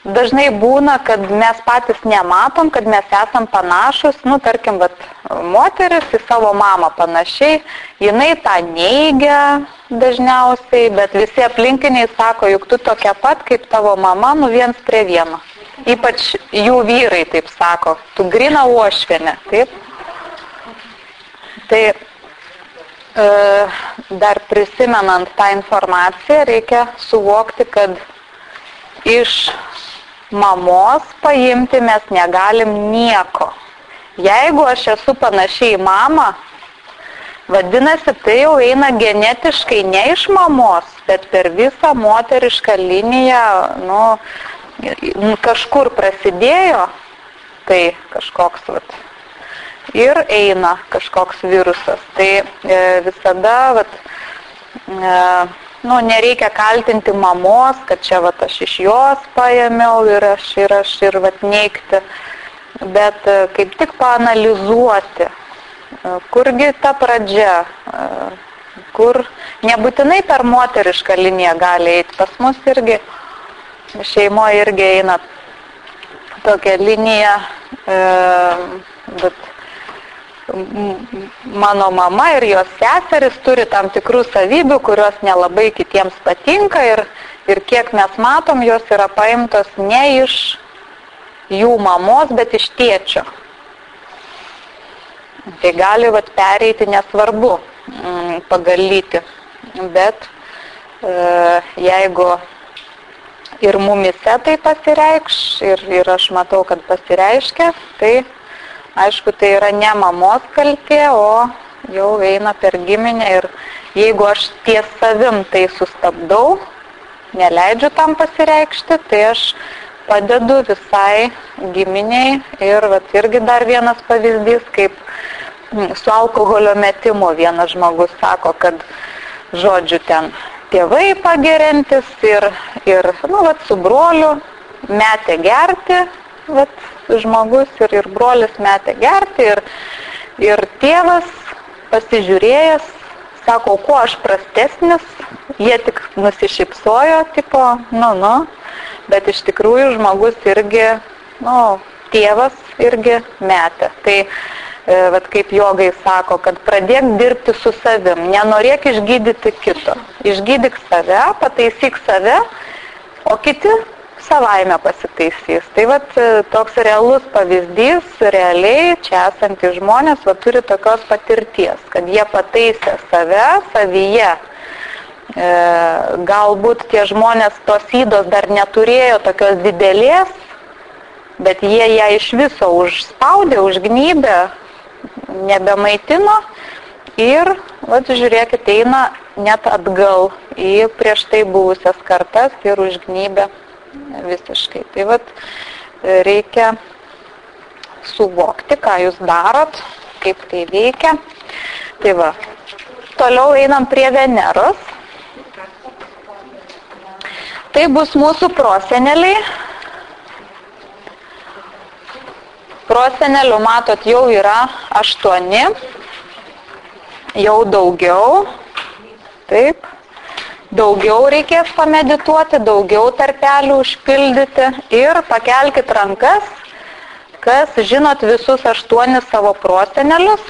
dažnai būna, kad mes patys nematom, kad mes esam panašus, tarkim, moteris į savo mamą panašiai, jinai tą neigia dažniausiai, bet visi aplinkiniai sako, juk tu tokia pat kaip tavo mama, 1:1. Ypač jų vyrai taip sako, tu grina uošvienė, taip? Tai dar prisimenant tą informaciją, reikia suvokti, kad iš mamos paimti mes negalim nieko. Jeigu aš esu panašiai į mamą, vadinasi, tai jau eina genetiškai ne iš mamos, bet per visą moterišką liniją, kažkur prasidėjo, tai kažkoks, ir eina kažkoks virusas. Tai visada, nereikia kaltinti mamos, kad čia, aš iš jos paėmiau ir aš neigti, bet kaip tik paanalizuoti, kurgi ta pradžia, kur nebūtinai per moterišką liniją gali eiti. Pas mus irgi, šeimoje irgi eina tokia linija, bet mano mama ir jos seseris turi tam tikrų savybių, kurios nelabai kitiems patinka ir kiek mes matom, jos yra paimtos ne iš jų mamos, bet iš tėčio. Tai gali pereiti, nesvarbu, pagalyti, bet jeigu ir mumise tai pasireikš ir aš matau, kad pasireiškia, tai aišku, tai yra ne mamos kaltė, o jau eina per giminę ir jeigu aš ties savim tai sustabdau, neleidžiu tam pasireikšti, tai aš padedu visai giminiai ir irgi dar vienas pavyzdys, kaip su alkoholio metimu vienas žmogus sako, kad žodžiu ten tėvai pageriantis ir su broliu metė gerti, žmogus ir brolis metė gerti ir tėvas pasižiūrėjęs, sako, kuo aš prastesnis, jie tik nusišypsojo, tipo, bet iš tikrųjų žmogus irgi, tėvas irgi metė. Tai, kaip jogai sako, kad pradėk dirbti su savim, nenorėk išgydyti kito. Išgydyk save, pataisyk save, o kiti savaime pasitaisys. Tai toks realus pavyzdys, realiai čia esantys žmonės turi tokios patirties, kad jie pataisė save, savyje. Galbūt tie žmonės tos ydos dar neturėjo tokios didelės, bet jie ją iš viso užspaudė, užgnybė, nebemaitino ir, žiūrėkit, eina net atgal į prieš tai buvusias kartas ir užgnybė visiškai. Tai reikia suvokti, ką jūs darot, kaip tai veikia. Tai toliau einam prie Veneros. Tai bus mūsų proseneliai. Prosenelių, matot, jau yra 8, jau daugiau. Taip. Daugiau reikės pamedituoti, daugiau tarpelių užpildyti ir pakelkit rankas, kas žinot visus 8 savo prosenelius.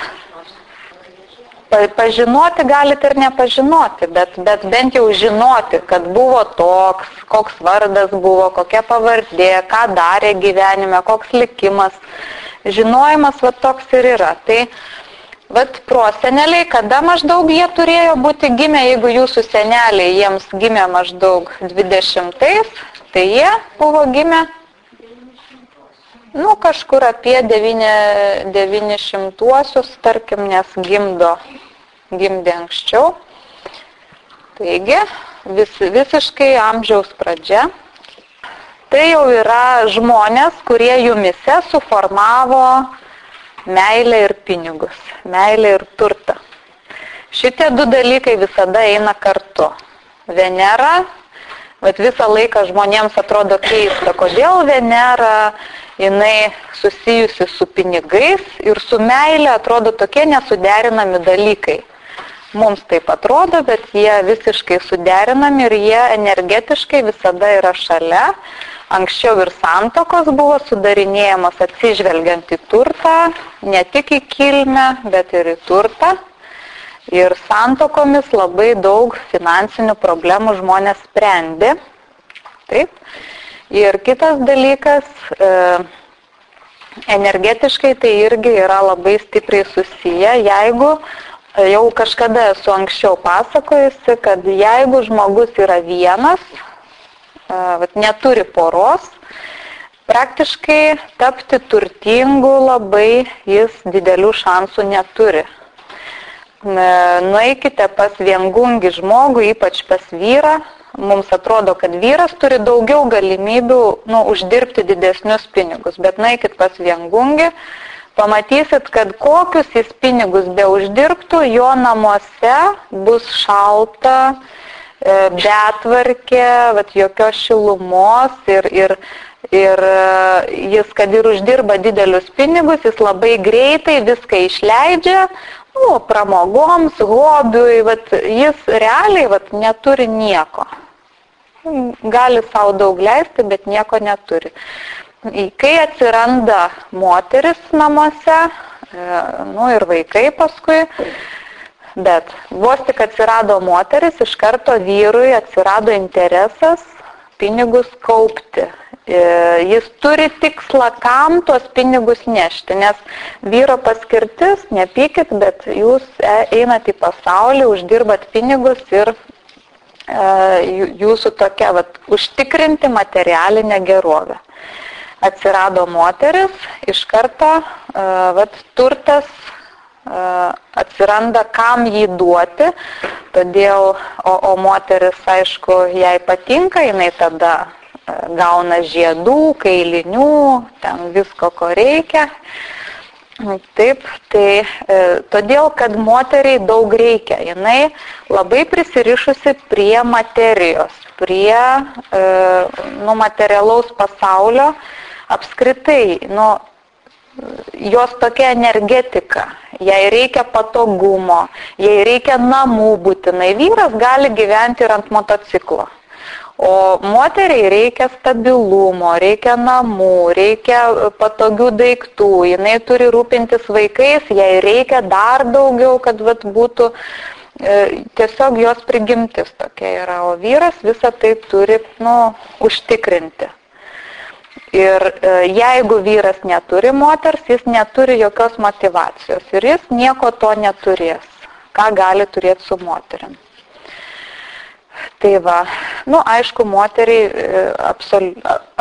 Pažinoti galite ir nepažinoti, bet bent jau žinoti, kad buvo toks, koks vardas buvo, kokia pavardė, ką darė gyvenime, koks likimas. Žinojimas toks ir yra. Tai proseneliai, kada maždaug jie turėjo būti gimę, jeigu jūsų seneliai jiems gimė maždaug 20-ais, tai jie buvo gimę kažkur apie 900-uosius, tarkim, nes gimdė anksčiau. Taigi, visiškai amžiaus pradžia. Tai jau yra žmonės, kurie jumise suformavo meilę ir pinigus, meilę ir turtą. Šitie 2 dalykai visada eina kartu. Venera, visą laiką žmonėms atrodo keista, kodėl Venera jinai susijusi su pinigais ir su meilė atrodo tokie nesuderinami dalykai. Mums taip atrodo, bet jie visiškai suderinami ir jie energetiškai visada yra šalia. Anksčiau ir santuokos buvo sudarinėjamos atsižvelgiant į turtą, ne tik į kilmę, bet ir į turtą. Ir santuokomis labai daug finansinių problemų žmonės sprendė. Taip. Ir kitas dalykas, energetiškai tai irgi yra labai stipriai susiję, jeigu jau kažkada esu anksčiau pasakojusi, kad jeigu žmogus yra vienas, neturi poros, praktiškai tapti turtingu labai jis didelių šansų neturi. Nueikite pas viengungį žmogų, ypač pas vyrą. Mums atrodo, kad vyras turi daugiau galimybių uždirbti didesnius pinigus, bet nueikit pas viengungį, pamatysit, kad kokius jis pinigus be uždirbtų, jo namuose bus šalta, betvarkė, jokios šilumos ir jis, kad ir uždirba didelius pinigus, jis labai greitai viską išleidžia, pramogoms, hobiui, jis realiai neturi nieko. Gali savo daug leisti, bet nieko neturi. Kai atsiranda moteris namuose, ir vaikai paskui, bet vos tik atsirado moteris, iš karto vyrui atsirado interesas pinigus kaupti. Jis turi tikslą, kam tuos pinigus nešti, nes vyro paskirtis, nepykit, bet jūs einat į pasaulį, uždirbat pinigus ir jūsų tokia užtikrinti materialinę gerovę. Atsirado moteris, iš karto turtas atsiranda, kam jį duoti, todėl, o moteris, aišku, jai patinka, jinai tada gauna žiedų, kailinių, ten visko, ko reikia. Taip, tai todėl, kad moteriai daug reikia. Jinai labai prisirišusi prie materijos, prie materialaus pasaulio. Apskritai, jos tokia energetika, jai reikia patogumo, jai reikia namų būtinai. Vyras gali gyventi ir ant motociklo. O moteriai reikia stabilumo, reikia namų, reikia patogių daiktų, jinai turi rūpintis vaikais, jai reikia dar daugiau, kad būtų tiesiog jos prigimtis tokia yra, o vyras visą tai turi užtikrinti. Ir jeigu vyras neturi moters, jis neturi jokios motyvacijos ir jis nieko to neturės, ką gali turėti su moterim. Tai aišku, moteriai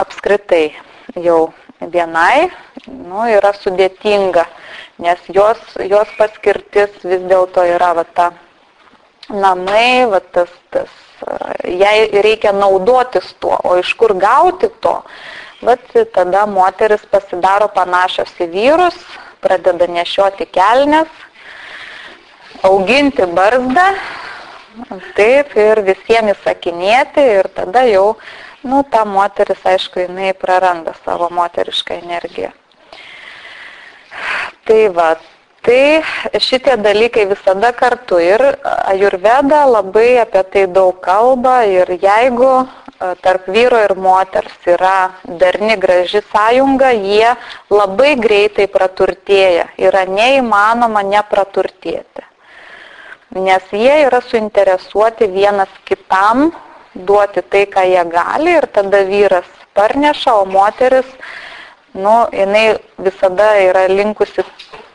apskritai jau vienai yra sudėtinga, nes jos paskirtis vis dėlto yra ta namai, jai reikia naudotis tuo, o iš kur gauti to, tada moteris pasidaro panašios į vyrus, pradeda nešioti kelnes, auginti barzdą. Taip, ir visiems įsakinėti ir tada jau, ta moteris, aišku, jinai praranda savo moterišką energiją. Tai šitie dalykai visada kartu ir Ajurveda labai apie tai daug kalba ir jeigu tarp vyro ir moters yra darni graži sąjunga, jie labai greitai praturtėja, yra neįmanoma nepraturtėti. Nes jie yra suinteresuoti vienas kitam duoti tai, ką jie gali ir tada vyras parneša, o moteris, jinai visada yra linkusi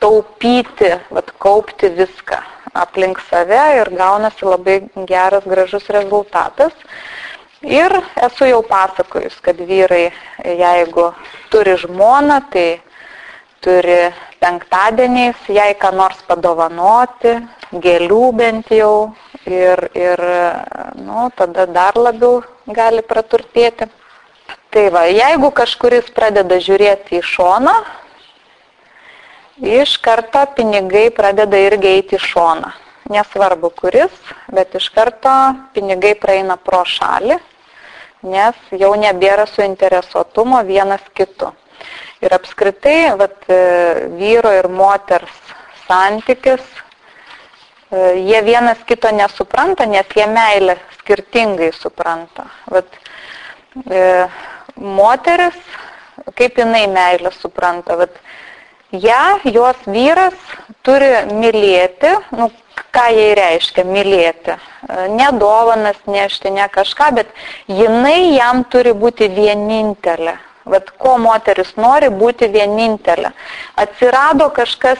taupyti, kaupti viską aplink save ir gaunasi labai geras, gražus rezultatas. Ir esu jau pasakojus, kad vyrai, jeigu turi žmoną, tai turi penktadieniais jai ką nors padovanoti, gėlių bent jau ir tada dar labiau gali praturtėti. Tai jeigu kažkuris pradeda žiūrėti į šoną, iš karto pinigai pradeda irgi eiti į šoną. Nesvarbu kuris, bet iš karto pinigai praeina pro šalį, nes jau nebėra suinteresuotumo vienas kitu. Ir apskritai, vyro ir moters santykis, jie vienas kito nesupranta, nes jie meilę skirtingai supranta. moteris, kaip jinai meilę supranta, vat, jos vyras turi mylėti, ką jai reiškia mylėti, ne dovanas nešti, ne kažką, bet jinai jam turi būti vienintelė. Vat, ko moteris nori būti vienintelė. Atsirado kažkas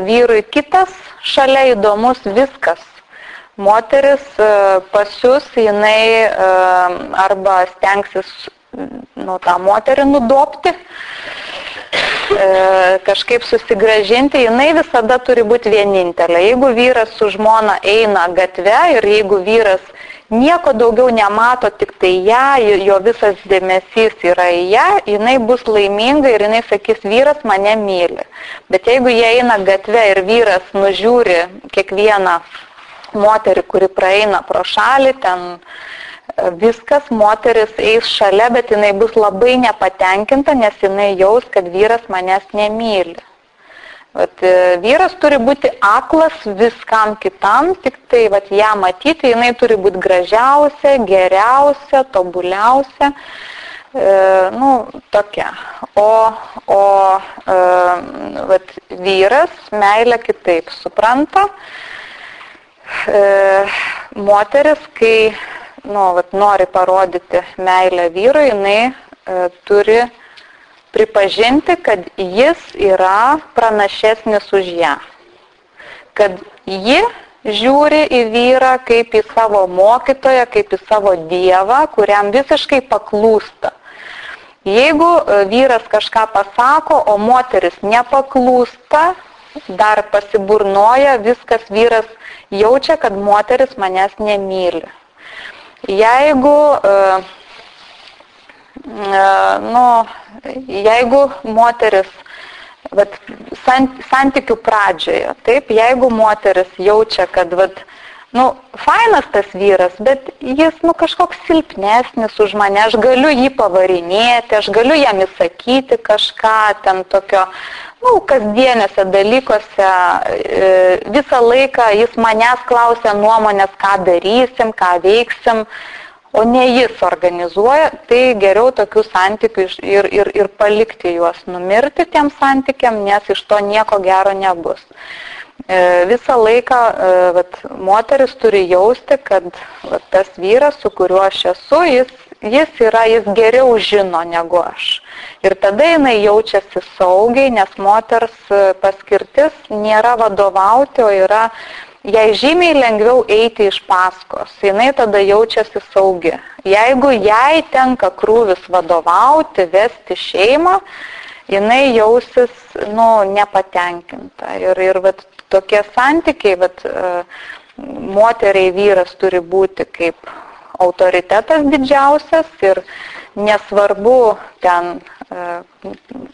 vyrui kitas, šalia įdomus viskas. Moteris pasius, jinai arba stengsis tą moterį nudobti, kažkaip susigražinti, jinai visada turi būti vienintelė. Jeigu vyras su žmona eina gatve ir jeigu vyras nieko daugiau nemato, tik tai ją, jo visas dėmesys yra į ją, jinai bus laiminga ir jinai sakys, vyras mane myli. Bet jeigu jie eina gatve ir vyras nužiūri kiekvieną moterį, kuri praeina pro šalį, ten viskas, moteris eis šalia, bet jinai bus labai nepatenkinta, nes jinai jaus, kad vyras manęs nemyli. Vat, vyras turi būti aklas viskam kitam, tik tai ją matyti, jinai turi būti gražiausia, geriausia, tobuliausia, tokia. O vyras meilę kitaip supranta. Moteris, kai nori parodyti meilę vyrui, jinai turi pripažinti, kad jis yra pranašesnis už ją. Kad ji žiūri į vyrą kaip į savo mokytoją, kaip į savo dievą, kuriam visiškai paklūsta. Jeigu vyras kažką pasako, o moteris nepaklūsta, dar pasiburnoja, viskas, vyras jaučia, kad moteris manęs nemyli. Jeigu moteris, santykių pradžioje, taip, jeigu moteris jaučia, kad, fainas tas vyras, bet jis, kažkoks silpnesnis už mane, aš galiu jį pavarinėti, aš galiu jam įsakyti kažką, ten tokio, kasdieniuose dalykuose, visą laiką jis manęs klausia nuomonės, ką darysim, ką veiksim, o ne jis organizuoja, tai geriau tokių santykių ir palikti juos, numirti tiem santykiam, nes iš to nieko gero nebus. Visą laiką moteris turi jausti, kad tas vyras, su kuriuo aš esu, jis geriau žino negu aš. Ir tada jinai jaučiasi saugiai, nes moters paskirtis nėra vadovauti, o yra jai žymiai lengviau eiti iš paskos. Jinai tada jaučiasi saugi. Jeigu jai tenka krūvis vadovauti, vesti šeimą, jinai jausis nepatenkinta. Ir tokie santykiai, moteriai vyras turi būti kaip autoritetas didžiausias ir nesvarbu ten,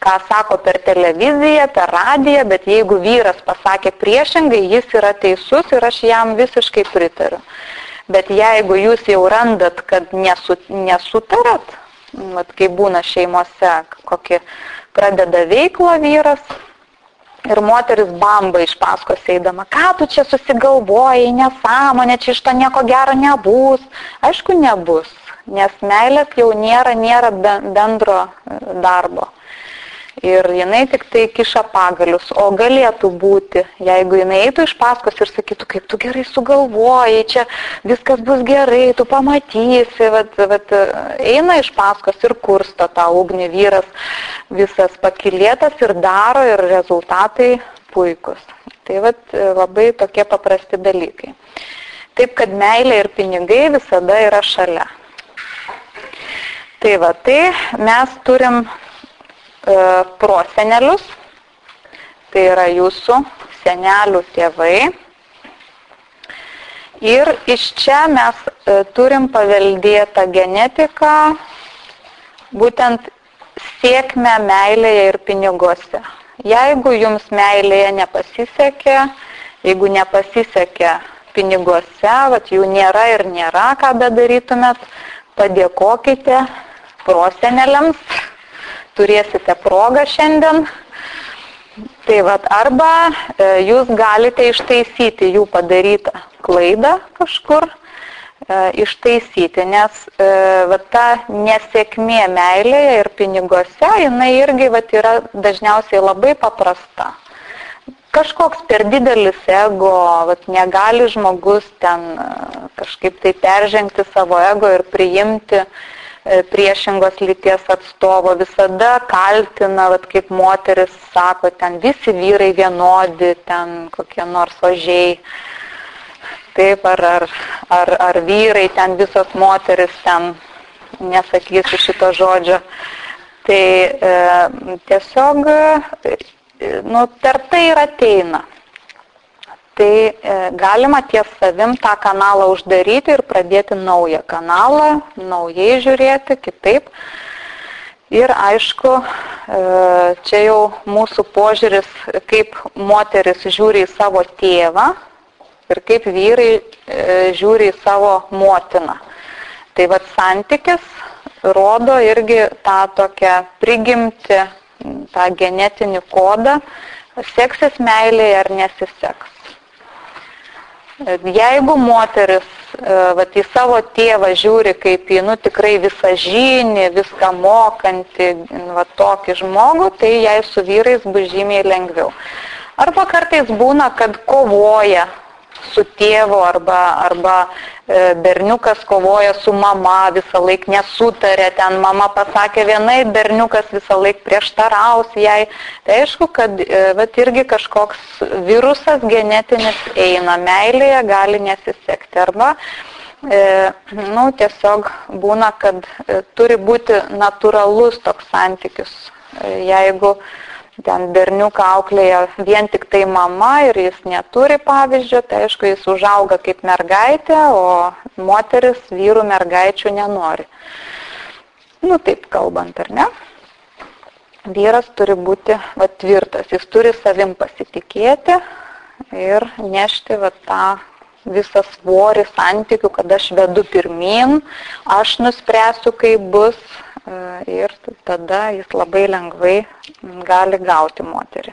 ką sako per televiziją, per radiją, bet jeigu vyras pasakė priešingai, jis yra teisus ir aš jam visiškai pritariu. Bet jeigu jūs jau randat, kad nesutarat, kai būna šeimose, kokį pradeda veiklą vyras, ir moteris bamba iš paskos eidama, ką tu čia susigalvojai, nesąmonė, čia iš to nieko gero nebus. Aišku, nebus, nes meilės jau nėra bendro darbo. Ir jinai tik tai kiša pagalius, o galėtų būti, jeigu jinai eitų iš paskos ir sakytų, kaip tu gerai sugalvojai, čia viskas bus gerai, tu pamatysi, eina iš paskos ir kursto tą ugnį, vyras visas pakylėtas ir daro ir rezultatai puikus. Tai labai tokie paprasti dalykai. Taip, kad meilė ir pinigai visada yra šalia. Tai mes turim prosenelius, tai yra jūsų senelių tėvai. Ir iš čia mes turim paveldėtą genetiką, būtent sėkmę meilėje ir piniguose. Jeigu jums meilėje nepasisekė, jeigu nepasisekė piniguose, jų nėra ir nėra, ką bedarytumėt, padėkokite proseneliams. Turėsite progą šiandien. Tai arba jūs galite ištaisyti jų padarytą klaidą kažkur, ištaisyti, nes ta nesėkmė meilėje ir piniguose, jinai irgi yra dažniausiai labai paprasta. Kažkoks per didelis ego, negali žmogus ten kažkaip tai peržengti savo ego ir priimti priešingos lyties atstovo, visada kaltina, kaip moteris sako, ten visi vyrai vienodi, ten kokie nors ožiai, taip, ar vyrai, ten visos moteris, ten nesakysiu šito žodžio. Tai tiesiog per tai ir ateina. Tai galima ties savim tą kanalą uždaryti ir pradėti naują kanalą, naujai žiūrėti, kitaip. Ir aišku, čia jau mūsų požiūris, kaip moteris žiūri į savo tėvą ir kaip vyrai žiūri į savo motiną. Tai santykis rodo irgi tą tokią prigimtį, tą genetinį kodą, seksis meilėje ar nesiseks. Jeigu moteris į savo tėvą žiūri kaip į tikrai visažinį, viską mokantį, tokį žmogų, tai jai su vyrais bus žymiai lengviau. Arba kartais būna, kad kovoja su tėvu, arba berniukas kovoja su mama, visą laik nesutarė, ten mama pasakė vienai, berniukas visą laik prieštaraus jai. Tai aišku, kad irgi kažkoks virusas genetinis eina, meilėje gali nesisekti. Arba tiesiog būna, kad turi būti natūralus toks santykis. Jeigu ten berniuką auklėja vien tik tai mama ir jis neturi pavyzdžio, tai aišku, jis užauga kaip mergaitė, o moteris vyrų mergaičių nenori. Taip kalbant, ar ne? Vyras turi būti tvirtas, jis turi savim pasitikėti ir nešti tą visą svorį santykių, kad aš vedu pirmyn, aš nuspręsiu, kaip bus. Ir tada jis labai lengvai gali gauti moterį.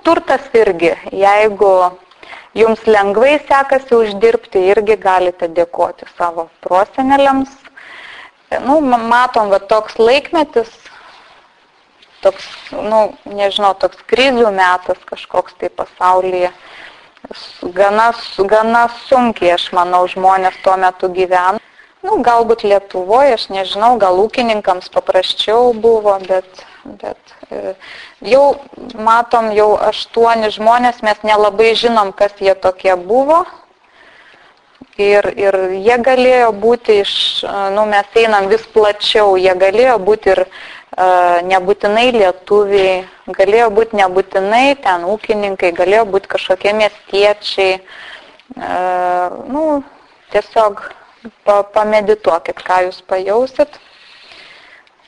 Turtas irgi, jeigu jums lengvai sekasi uždirbti, irgi galite dėkoti savo proseneliams. Matom, toks laikmetis, toks, toks krizių metas kažkoks tai pasaulyje. Gana sunkiai, aš manau, žmonės tuo metu gyvena. Galbūt Lietuvoje, aš nežinau, gal ūkininkams paprasčiau buvo, bet jau matom, jau 8 žmonės, mes nelabai žinom, kas jie tokie buvo. Ir jie galėjo būti mes einam vis plačiau, jie galėjo būti ir nebūtinai lietuviai, galėjo būti nebūtinai ten ūkininkai, galėjo būti kažkokie miestiečiai. Tiesiog pamedituokit, ką jūs pajausit.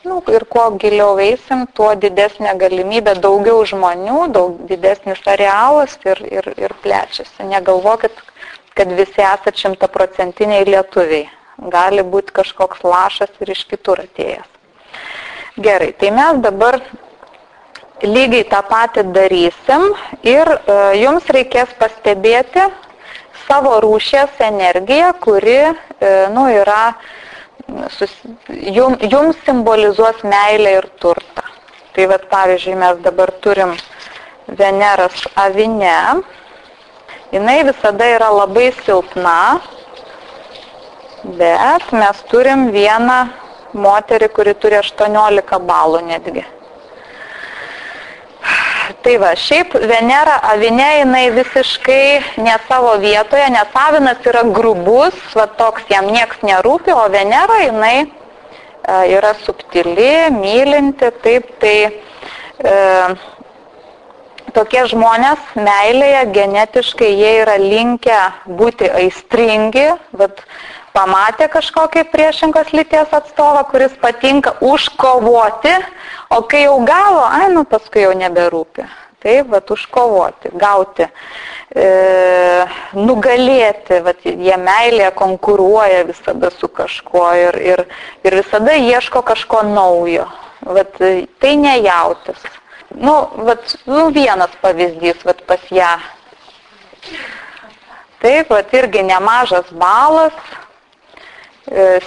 Ir kuo giliau eisim, tuo didesnė galimybė, daugiau žmonių, daug didesnis arealas ir plečiasi. Negalvokit, kad visi esat 100% lietuviai. Gali būti kažkoks lašas ir iš kitur atėjęs. Gerai, tai mes dabar lygiai tą patį darysim ir jums reikės pastebėti savo rūšies energiją, kuri yra, jums simbolizuos meilę ir turtą. Tai pavyzdžiui, mes dabar turim Veneras Avine. Jinai visada yra labai silpna, bet mes turim vieną moterį, kuri turi 18 balų netgi. Tai šiaip Venera Avine, jinai visiškai ne savo vietoje, nes Avinas yra grubus, toks jam nieks nerūpi, o Venera jinai yra subtili, mylinti, taip, tai tokie žmonės meilėje genetiškai jie yra linkę būti aistringi, bet pamatė kažkokį priešingos lyties atstovą, kuris patinka užkovoti, o kai jau gavo, paskui jau neberūpi. Taip, užkovoti, gauti, nugalėti, jie meilėje konkuruoja visada su kažkuo ir visada ieško kažko naujo. Tai ne jautis. Vienas pavyzdys, pas ją Taip, vat irgi nemažas balas,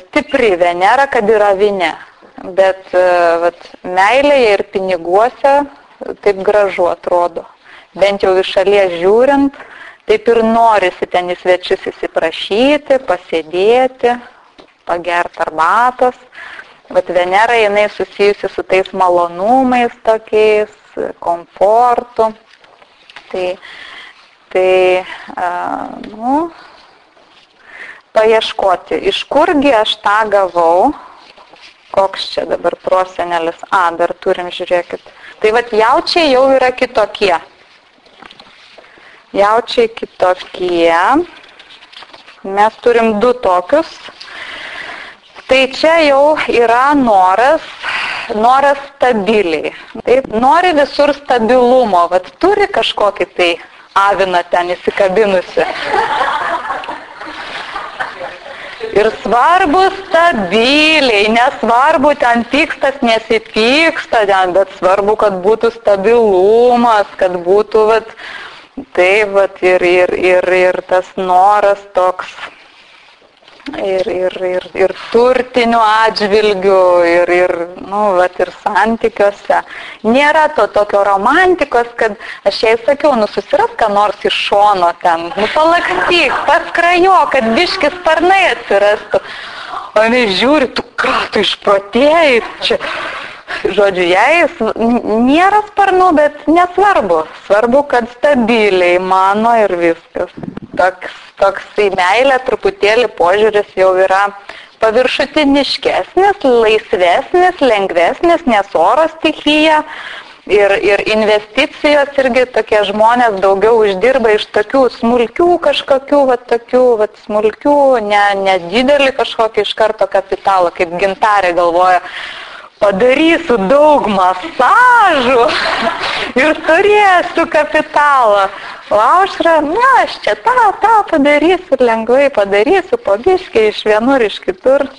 stipri Venera, kad yra avinė, bet vat, meilėje ir piniguose taip gražu atrodo. Bent jau iš šalies žiūrint, taip ir norisi ten į svečius įsiprašyti, pasėdėti, pagerti arbatos. Vat Venera jinai susijusi su tais malonumais tokiais, komfortu. Tai paieškoti, iš kurgi aš tą gavau, koks čia dabar prosenelis, dar turim, žiūrėkit. Tai vat jaučiai jau yra kitokie. Jaučiai kitokie. Mes turim 2 tokius. Tai čia jau yra noras stabiliai. Taip, nori visur stabilumo, vat turi kažkokį tai aviną ten įsikabinusi. Ir svarbu stabiliai, nesvarbu ten pykstas, nesipyksta ten, bet svarbu, kad būtų stabilumas, kad būtų vat, taip, vat, ir tas noras toks. Ir turtinių atžvilgių, ir santykiuose. Nėra to tokio romantikos, kad aš jai sakiau, susiras ką nors iš šono ten, palakstyk, paskrajo, kad biškis sparnai atsirastų. O jinai žiūri, tu ką, tu išprotėjai, čia. Žodžiu, jai nėra sparnų, bet nesvarbu. Svarbu, kad stabiliai mano ir viskas. Toks į meilę truputėlį požiūris jau yra paviršutiniškesnis, laisvesnis, lengvesnis, nes oro stichija ir investicijos irgi tokie žmonės daugiau uždirba iš tokių smulkių kažkokių, smulkių, nedidelį kažkokį iš karto kapitalą, kaip Gintarė galvoja. Padarysiu daug masažų ir turėsiu kapitalą. O Aušra, aš čia tą padarysiu, lengvai padarysiu, po biškį iš vienur, iš kitur.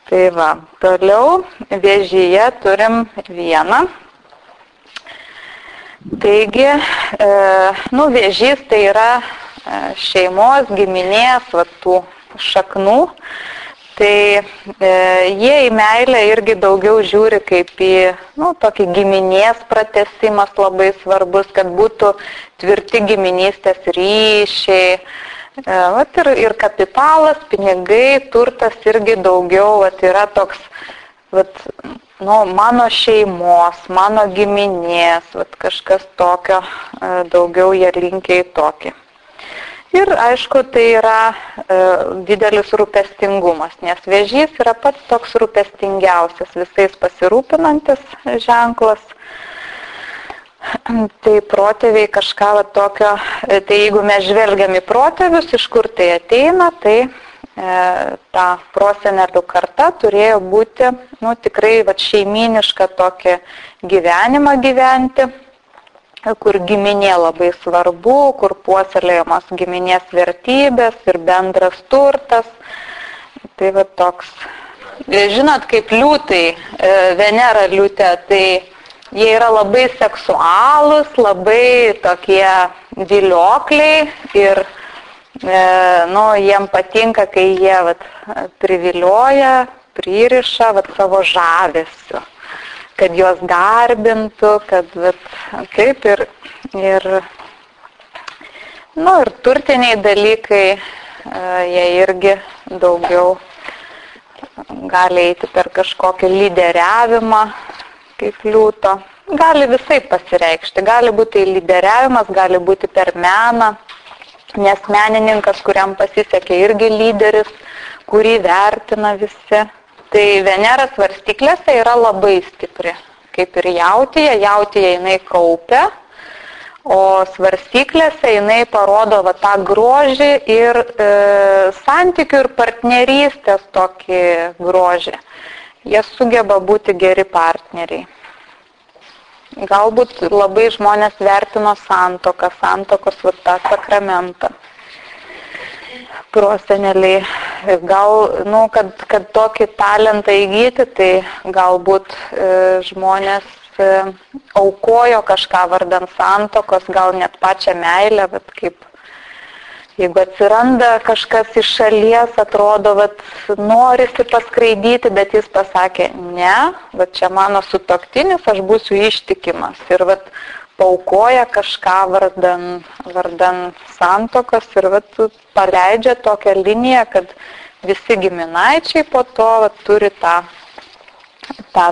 Tai va, toliau Vėžyje turim 1. Taigi, Vėžys tai yra šeimos, giminės, tų šaknų. Tai jie į meilę irgi daugiau žiūri kaip į tokį giminės pratęsimas labai svarbus, kad būtų tvirti giminystės ryšiai. Ir kapitalas, pinigai, turtas irgi daugiau yra toks mano šeimos, mano giminės, kažkas tokio, daugiau jie linkia į tokį. Ir aišku, tai yra didelis rūpestingumas, nes Vėžys yra pats toks rūpestingiausias, visais pasirūpinantis ženklas. Tai protėviai kažką tokio, tai jeigu mes žvelgiam į protėvius, iš kur tai ateina, tai ta prosenelių karta turėjo būti tikrai šeimynišką tokį gyvenimą gyventi, kur giminė labai svarbu, kur puoselėjamos giminės vertybės ir bendras turtas. Tai toks. Žinot, kaip liūtai, Venera liūtė, tai jie yra labai seksualūs, labai tokie viliokliai ir jiem patinka, kai jie privilioja, pririša savo žavesiu, kad juos garbintų, kad kaip ir turtiniai dalykai, jie irgi daugiau gali eiti per kažkokį lyderiavimą, kaip liūto. Gali visai pasireikšti, gali būti lyderiavimas, gali būti per meną, nes menininkas, kuriam pasisekė irgi lyderis, kurį vertina visi. Tai Venera svarstyklėse yra labai stipri, kaip ir jautėje. Jautėje jinai kaupia, o svarstyklėse jinai parodo tą grožį ir santykių ir partnerystės tokį grožį. Jie sugeba būti geri partneriai. Galbūt labai žmonės vertino santuoką, santokos tą sakramentą. Proseneliai, kad tokį talentą įgyti, tai galbūt žmonės aukojo kažką vardan santuokos, gal net pačią meilę, bet kaip jeigu atsiranda kažkas iš šalies, atrodo, norisi paskraidyti, bet jis pasakė, ne, čia mano sutuoktinis, aš būsiu ištikimas. Ir paaukoja kažką vardan santuokos ir paleidžia tokią liniją, kad visi giminaičiai po to turi tą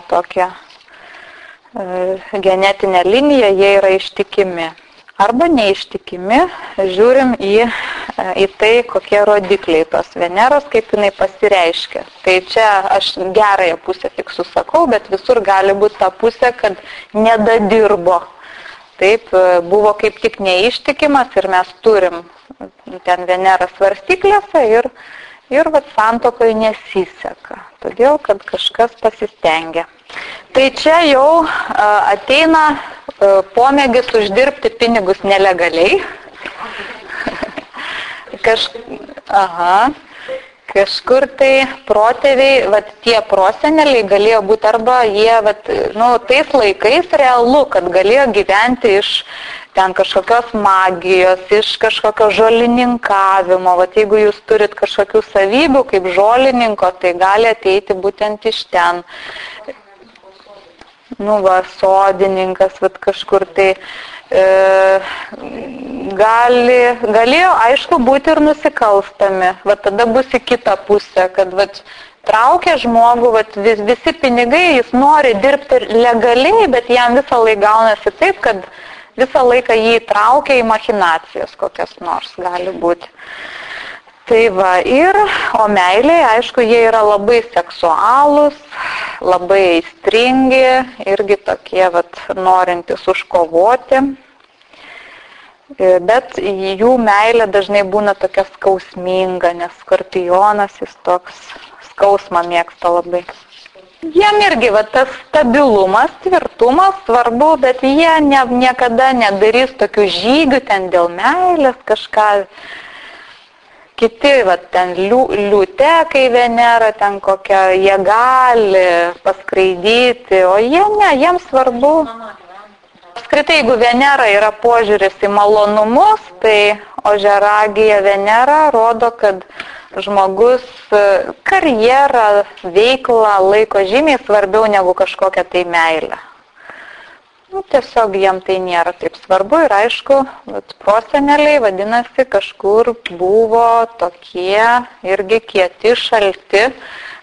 tokią genetinę liniją, jie yra ištikimi. Arba neištikimi, žiūrim į tai, kokie rodikliai tos Veneros, kaip jinai pasireiškia. Tai čia aš gerąją pusę tik susakau, bet visur gali būti ta pusė, kad nedadirbo. Taip, buvo kaip tik neištikimas ir mes turim ten Venerą svarstyklėse ir santuokoje nesiseka, todėl, kad kažkas pasistengia. Tai čia jau ateina pomėgis uždirbti pinigus nelegaliai. Kažkur tai protėviai, tie proseneliai galėjo būti arba jie, tais laikais realu, kad galėjo gyventi iš ten kažkokios magijos, iš kažkokio žolininkavimo. Jeigu jūs turit kažkokių savybių kaip žolininko, tai gali ateiti būtent iš ten. Sodininkas, kažkur tai galėjo, aišku, būti ir nusikalstami. Tada bus į kitą pusę, kad traukia žmogų, visi pinigai, jis nori dirbti legaliai, bet jam visą laiką gaunasi taip, kad visą laiką jį traukia į machinacijas, kokias nors gali būti. Tai o meiliai, aišku, jie yra labai seksualūs, labai aistringi, irgi tokie norintys užkovoti, bet jų meilė dažnai būna tokia skausminga, nes skorpionas jis toks skausmą mėgsta labai. Jiem irgi tas stabilumas, tvirtumas svarbu, bet jie niekada nedarys tokių žygių ten dėl meilės kažką. Kiti, ten liūtekai Venera, ten kokią, jie gali paskraidyti, o jie ne, jiems svarbu. Apskritai, jeigu Venera yra požiūris į malonumus, tai ožiaragija Venera rodo, kad žmogus karjerą, veiklą laiko žymiai svarbiau negu kažkokią tai meilę. Tiesiog jiem tai nėra taip svarbu ir aišku, proseneliai, vadinasi, kažkur buvo tokie irgi kieti, šalti,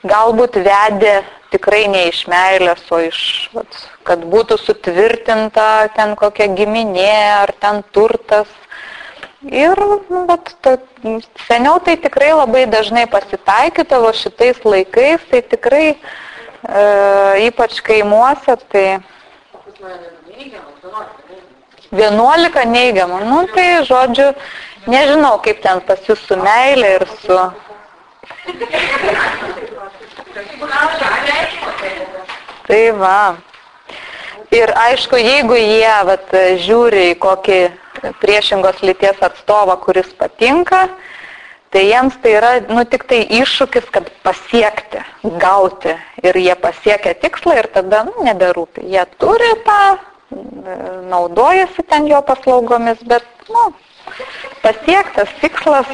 galbūt vedė tikrai ne iš meilės, o iš, kad būtų sutvirtinta ten kokia giminė ar ten turtas. Ir seniau tai tikrai labai dažnai pasitaikydavo šitais laikais, tai tikrai ypač kaimuose, tai 11 neigiamų. Tai žodžiu, nežinau, kaip ten pas jūs su meilė ir su... Tai Ir aišku, jeigu jie žiūri į kokį priešingos lyties atstovą, kuris patinka, tai jiems tai yra tik tai iššūkis, kad pasiekti, gauti. Ir jie pasiekia tikslą ir tada neberūpi. Jie turi tą, naudojasi ten jo paslaugomis, bet pasiektas tikslas.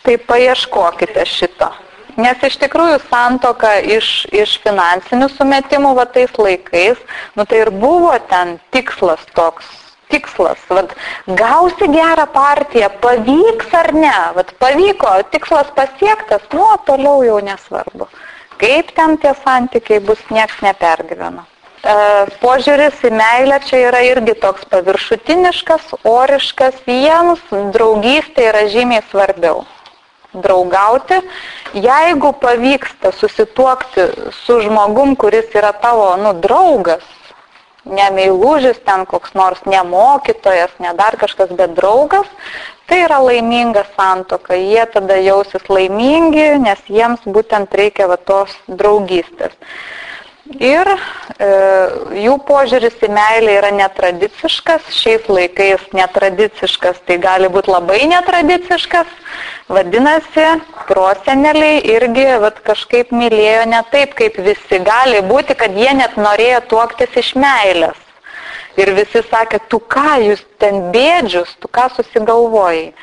Tai paieškokite šito. Nes iš tikrųjų santuoka iš finansinių sumetimų tais laikais, tai ir buvo ten tikslas toks. Tikslas, gausi gerą partiją, pavyks ar ne, pavyko, tikslas pasiektas, toliau jau nesvarbu. Kaip ten tie santykiai bus, nieks nepergyvena. Požiūris į meilę čia yra irgi toks paviršutiniškas, oriškas, jiems draugystė yra žymiai svarbiau. Draugauti, jeigu pavyksta susituokti su žmogum, kuris yra tavo, draugas, ne meilužis ten koks nors, ne mokytojas, ne dar kažkas, bet draugas, tai yra laiminga santuoka. Jie tada jausis laimingi, nes jiems būtent reikia tos draugystės. Ir jų požiūris į meilę yra netradiciškas, šiais laikais netradiciškas, tai gali būti labai netradiciškas, vadinasi, proseneliai irgi kažkaip mylėjo ne taip, kaip visi. Gali būti, kad jie net norėjo tuoktis iš meilės. Ir visi sakė, tu ką, jūs ten bėdžius, tu ką susigalvojai.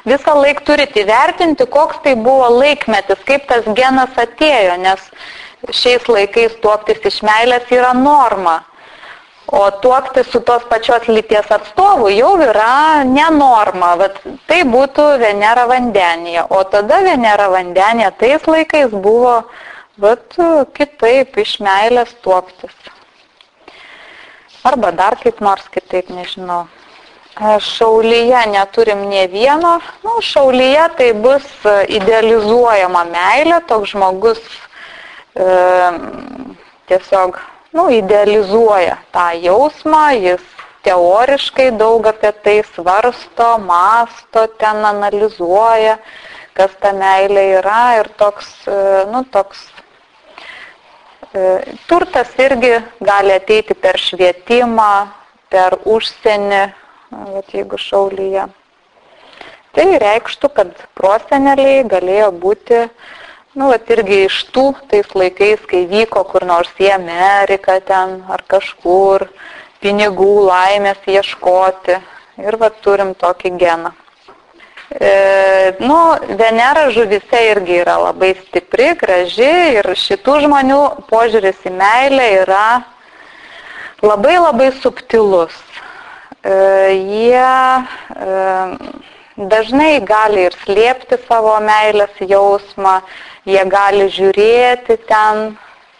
Visą laik turite įvertinti, koks tai buvo laikmetis, kaip tas genas atėjo, nes šiais laikais tuoktis iš meilės yra norma, o tuoktis su tos pačios lyties atstovu jau yra nenorma. Tai būtų Venera vandenyje, o tada Venera vandenyje tais laikais buvo kitaip iš meilės tuoktis. Arba dar kaip nors kitaip, nežinau. Šaulyje neturim nė vieno, šaulyje tai bus idealizuojama meilė, toks žmogus tiesiog idealizuoja tą jausmą, jis teoriškai daug apie tai svarsto, mąsto, ten analizuoja, kas ta meilė yra ir toks turtas irgi gali ateiti per švietimą, per užsienį, jeigu šaulyje. Tai reikštų, kad proseneliai galėjo būti irgi iš tų tais laikais, kai vyko kur nors į Ameriką ten ar kažkur, pinigų, laimės ieškoti. Ir turim tokį geną. Venera žuvyse irgi yra labai stipri, graži ir šitų žmonių požiūris į meilę yra labai labai subtilus. Jie dažnai gali ir slėpti savo meilės jausmą, jie gali žiūrėti ten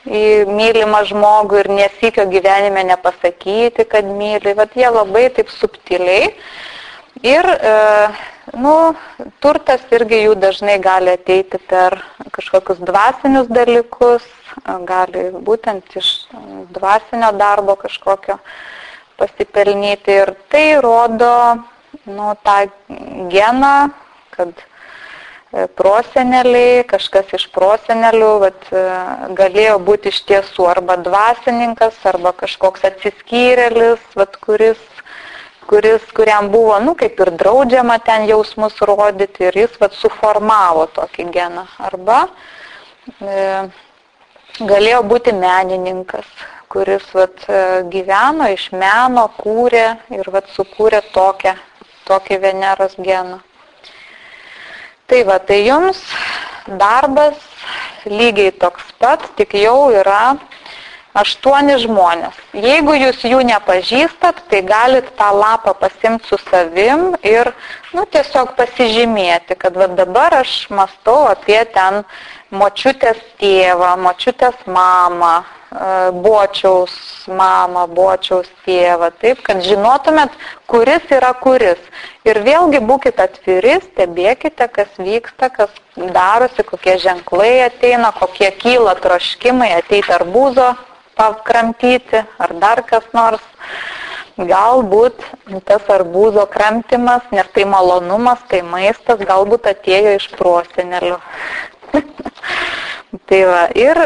į mylimą žmogų ir nesykio gyvenime nepasakyti, kad myli. Jie labai taip subtiliai. Ir turtas irgi jų dažnai gali ateiti per kažkokius dvasinius dalykus, gali būtent iš dvasinio darbo kažkokio pasipelnyti. Ir tai rodo tą geną, kad proseneliai, kažkas iš prosenelių galėjo būti iš tiesų arba dvasininkas, arba kažkoks atsiskyrėlis, kuriam buvo, kaip ir draudžiama ten jausmus rodyti, ir jis suformavo tokį geną. Arba galėjo būti menininkas, kuris gyveno iš meno, kūrė ir sukūrė tokį Veneros geną. Tai jums darbas lygiai toks pat, tik jau yra 8 žmonės. Jeigu jūs jų nepažįstat, tai galit tą lapą pasimti su savim ir tiesiog pasižymėti, kad dabar aš mąstau apie ten močiutės tėvą, močiutės mamą, bočiaus mamą, bočiaus tėvą, taip, kad žinotumėt, kuris yra kuris. Ir vėlgi būkite atviri, stebėkite, kas vyksta, kas darosi, kokie ženklai ateina, kokie kyla troškimai ateiti arbūzo pakramtyti, ar dar kas nors. Galbūt tas arbūzo kramtimas, nes tai malonumas, tai maistas, galbūt atėjo iš prosenelių. Ir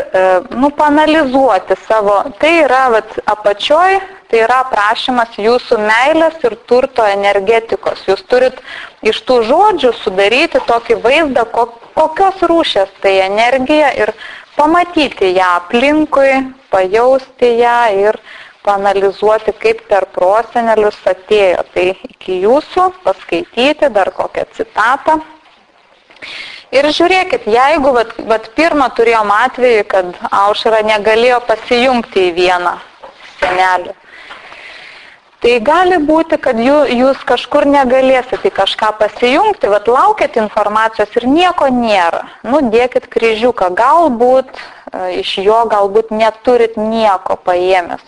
paanalizuoti savo, tai yra apačioj, tai yra aprašymas jūsų meilės ir turto energetikos. Jūs turit iš tų žodžių sudaryti tokį vaizdą, kokios rūšės tai energija ir pamatyti ją aplinkui, pajausti ją ir paanalizuoti, kaip per prosenelius atėjo. Tai iki jūsų paskaityti dar kokią citatą. Ir žiūrėkit, jeigu pirmą turėjom atvejį, kad Aušra negalėjo pasijungti į vieną senelį, tai gali būti, kad jūs kažkur negalėsite į kažką pasijungti, laukit informacijos ir nieko nėra. Dėkit kryžiuką, galbūt iš jo galbūt neturit nieko paėmęs,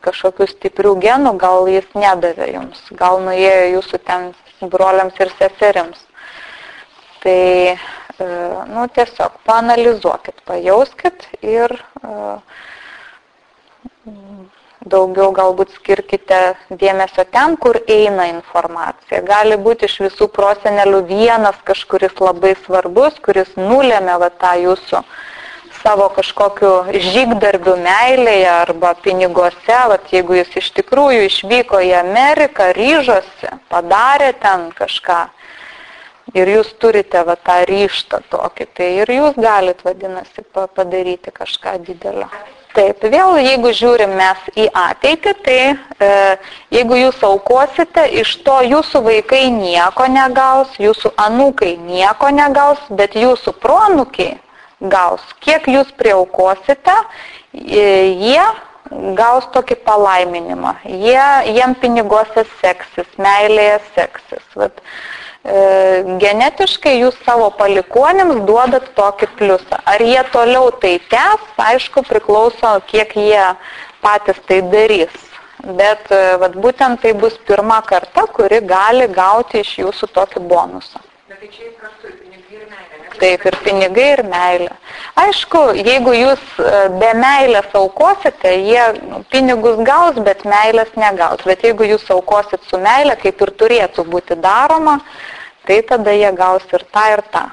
kažkokių stiprių genų, gal jis nedavė jums, gal nuėjo jūsų ten broliams ir seserims. Tai tiesiog paanalizuokit, pajauskit ir daugiau galbūt skirkite dėmesio ten, kur eina informacija. Gali būti iš visų prosenelių vienas kažkuris labai svarbus, kuris nulėmė tą jūsų savo kažkokiu žygdarbiu meilėje arba piniguose, vat, jeigu jis iš tikrųjų išvyko į Ameriką, ryžosi, padarė ten kažką ir jūs turite va, tą ryžtą tokį, tai ir jūs galit, vadinasi, padaryti kažką didelio. Taip, vėl jeigu žiūrim mes į ateitį, tai jeigu jūs aukosite, iš to jūsų vaikai nieko negaus, jūsų anūkai nieko negaus, bet jūsų proanūkiai gaus. Kiek jūs prieaukosite, jie gaus tokį palaiminimą. Jiem piniguose seksis, meilėje seksis. Vat, genetiškai jūs savo palikuonims duodat tokį pliusą. Ar jie toliau tai tęs, aišku, priklauso, kiek jie patys tai darys. Bet vat, būtent tai bus pirma karta, kuri gali gauti iš jūsų tokį bonusą. Bet tai čia kartu ir pinigai ir meilė, ne? Taip, ir pinigai, ir meilė. Aišku, jeigu jūs be meilės aukosite, jie pinigus gaus, bet meilės negaus. Bet jeigu jūs aukosit su meilė, kaip ir turėtų būti daroma, tai tada jie gaus ir tą, ir tą.